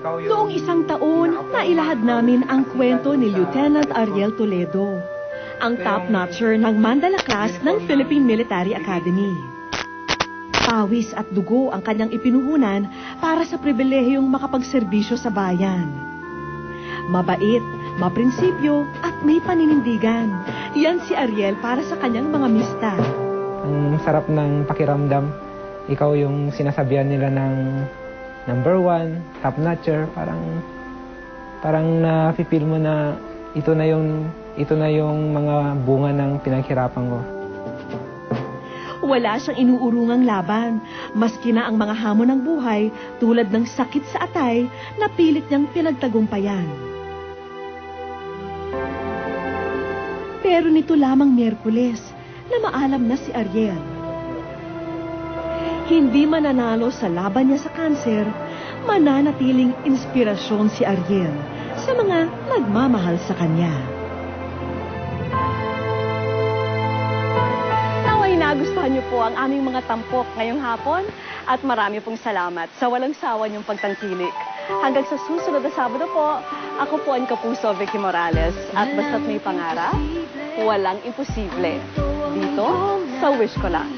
Noong isang taon, nailahad namin ang kwento ni Lieutenant Ariel Toledo, ang top-notcher ng Mandala class ng Philippine Military Academy. Pawis at dugo ang kanyang ipinuhunan para sa pribilehiyong makapagserbisyo sa bayan. Mabait, maprinsipyo at may paninindigan. Yan si Ariel para sa kanyang mga mista. Ang sarap ng pakiramdam. Ikaw yung sinasabihan nila ng number 1, top-notcher. Parang na-feel mo na ito na yung mga bunga ng pinaghirapan ko. Wala siyang inuurungang laban, maski na ang mga hamon ng buhay tulad ng sakit sa atay na pilit niyang pinagtagumpayan. Pero nito lamang Miyerkules na maalam na si Ariel. Hindi mananalo sa laban niya sa kanser, mananatiling inspirasyon si Ariel sa mga nagmamahal sa kanya. Naway nagustuhan niyo po ang aming mga tampok ngayong hapon at marami pong salamat sa walang sawa niyong pagtangkilik. Hanggang sa susunod na Sabado po, ako po ang Kapuso Vicky Morales at basta't may pangarap, walang imposible. Dito sa Wish Ko Lang.